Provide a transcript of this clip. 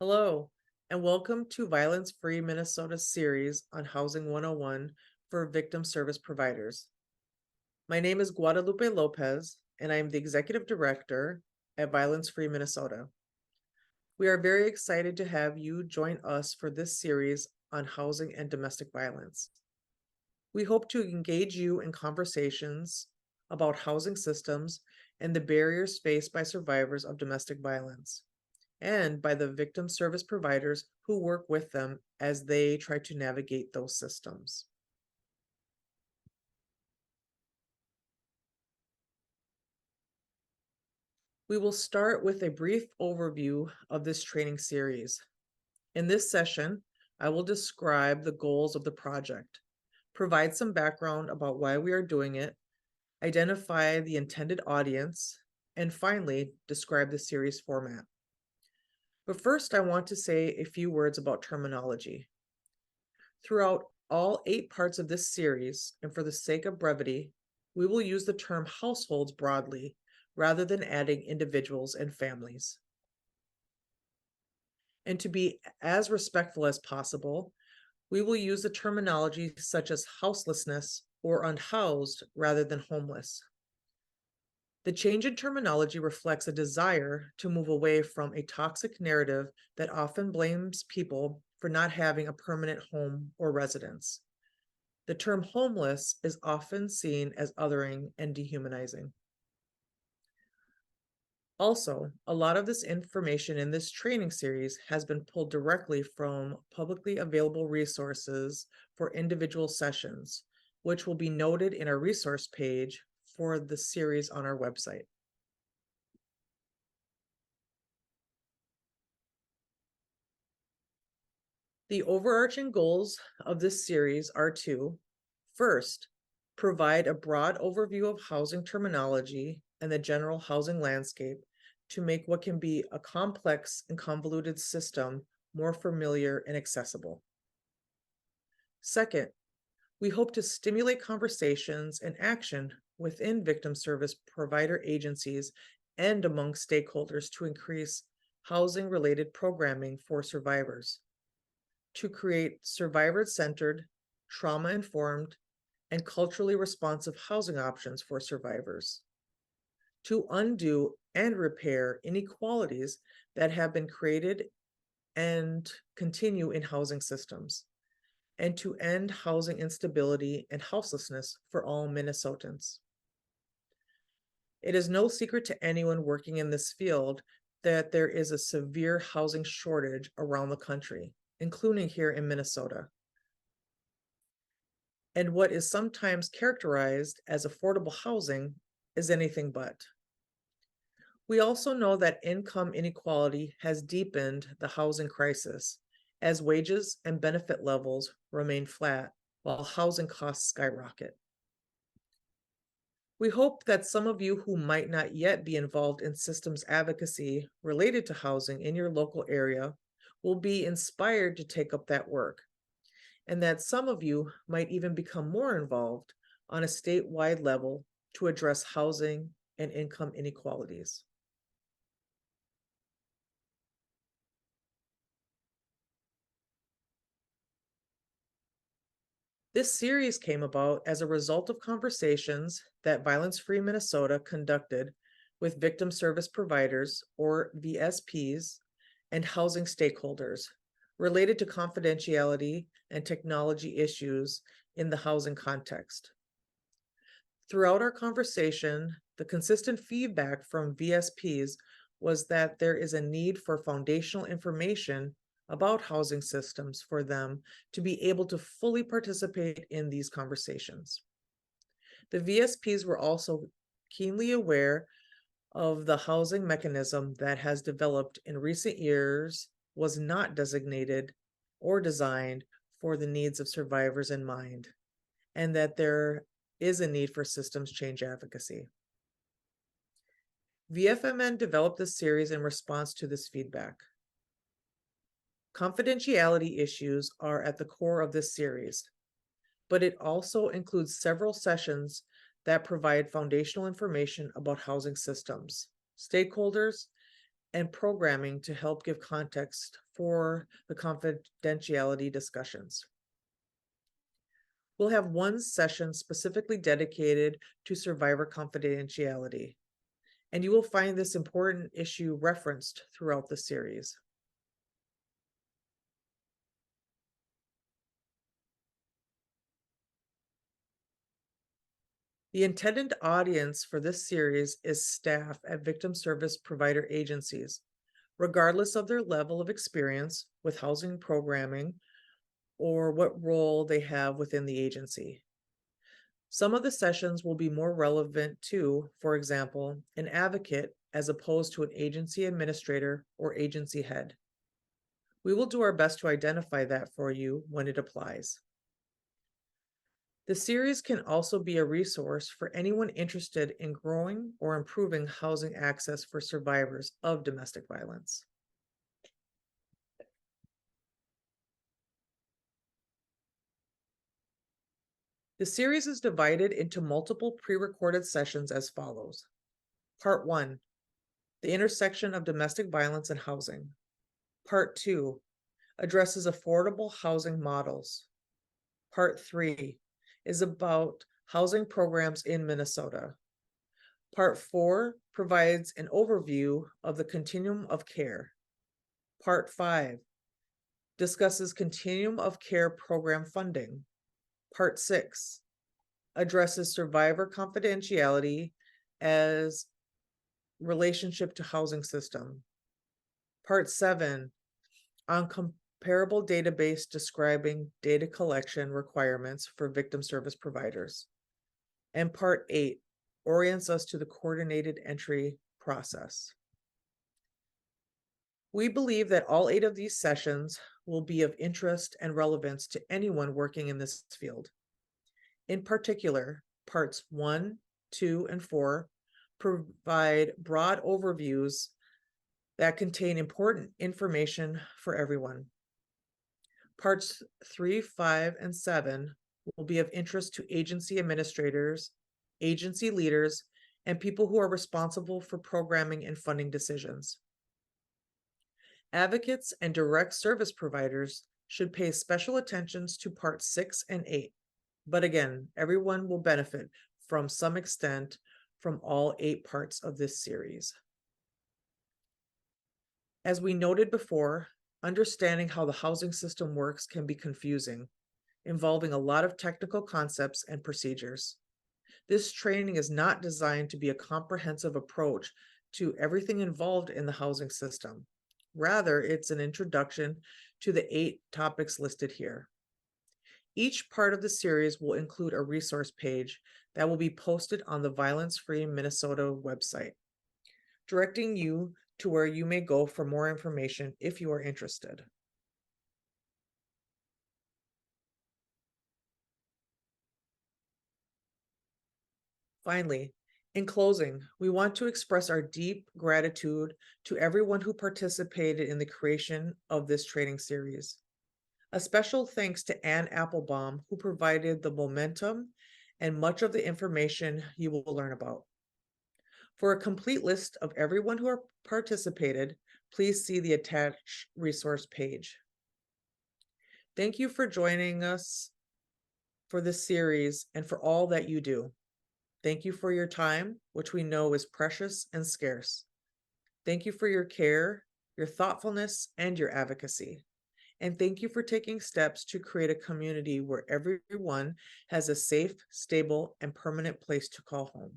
Hello, and welcome to Violence Free Minnesota series on Housing 101 for victim service providers. My name is Guadalupe Lopez, and I am the Executive Director at Violence Free Minnesota. We are very excited to have you join us for this series on housing and domestic violence. We hope to engage you in conversations about housing systems and the barriers faced by survivors of domestic violence, and by the victim service providers who work with them as they try to navigate those systems. We will start with a brief overview of this training series. In this session, I will describe the goals of the project, provide some background about why we are doing it, identify the intended audience, and finally, describe the series format. But first, I want to say a few words about terminology. Throughout all 8 parts of this series, and for the sake of brevity, we will use the term households broadly rather than adding individuals and families. And to be as respectful as possible, we will use the terminology such as houselessness or unhoused rather than homeless. The change in terminology reflects a desire to move away from a toxic narrative that often blames people for not having a permanent home or residence. The term homeless is often seen as othering and dehumanizing. Also, a lot of this information in this training series has been pulled directly from publicly available resources for individual sessions, which will be noted in our resource page for the series on our website. The overarching goals of this series are to, first, provide a broad overview of housing terminology and the general housing landscape to make what can be a complex and convoluted system more familiar and accessible. Second, we hope to stimulate conversations and action within victim service provider agencies and among stakeholders to increase housing-related programming for survivors, to create survivor-centered, trauma-informed, and culturally responsive housing options for survivors, to undo and repair inequalities that have been created and continue in housing systems, and to end housing instability and houselessness for all Minnesotans. It is no secret to anyone working in this field that there is a severe housing shortage around the country, including here in Minnesota. And what is sometimes characterized as affordable housing is anything but. We also know that income inequality has deepened the housing crisis as wages and benefit levels remain flat while housing costs skyrocket. We hope that some of you who might not yet be involved in systems advocacy related to housing in your local area will be inspired to take up that work, and that some of you might even become more involved on a statewide level to address housing and income inequalities. This series came about as a result of conversations that Violence Free Minnesota conducted with victim service providers, or VSPs, and housing stakeholders related to confidentiality and technology issues in the housing context. Throughout our conversation, the consistent feedback from VSPs was that there is a need for foundational information about housing systems for them to be able to fully participate in these conversations. The VSPs were also keenly aware of the housing mechanism that has developed in recent years was not designated or designed for the needs of survivors in mind, and that there is a need for systems change advocacy. VFMN developed this series in response to this feedback. Confidentiality issues are at the core of this series, but it also includes several sessions that provide foundational information about housing systems, stakeholders, and programming to help give context for the confidentiality discussions. We'll have one session specifically dedicated to survivor confidentiality, and you will find this important issue referenced throughout the series. The intended audience for this series is staff at victim service provider agencies, regardless of their level of experience with housing programming or what role they have within the agency. Some of the sessions will be more relevant to, for example, an advocate as opposed to an agency administrator or agency head. We will do our best to identify that for you when it applies. The series can also be a resource for anyone interested in growing or improving housing access for survivors of domestic violence. The series is divided into multiple pre-recorded sessions as follows. Part 1, the intersection of domestic violence and housing. Part 2, addresses affordable housing models. Part 3 is about housing programs in Minnesota. Part 4 provides an overview of the continuum of care. Part 5 discusses continuum of care program funding. Part 6 addresses survivor confidentiality as relationship to housing system. Part 7 on comparable database describing data collection requirements for victim service providers. And Part 8 orients us to the coordinated entry process. We believe that all 8 of these sessions will be of interest and relevance to anyone working in this field. In particular, parts 1, 2, and 4 provide broad overviews that contain important information for everyone. Parts 3, 5, and 7 will be of interest to agency administrators, agency leaders, and people who are responsible for programming and funding decisions. Advocates and direct service providers should pay special attention to parts 6 and 8. But again, everyone will benefit from some extent from all 8 parts of this series. As we noted before, understanding how the housing system works can be confusing, involving a lot of technical concepts and procedures. This training is not designed to be a comprehensive approach to everything involved in the housing system. Rather, it's an introduction to the 8 topics listed here. Each part of the series will include a resource page that will be posted on the Violence Free Minnesota website, directing you to where you may go for more information if you are interested. Finally, in closing, we want to express our deep gratitude to everyone who participated in the creation of this training series. A special thanks to Ann Applebaum, who provided the momentum and much of the information you will learn about. For a complete list of everyone who participated, please see the attached resource page. Thank you for joining us for this series and for all that you do. Thank you for your time, which we know is precious and scarce. Thank you for your care, your thoughtfulness, and your advocacy. And thank you for taking steps to create a community where everyone has a safe, stable, and permanent place to call home.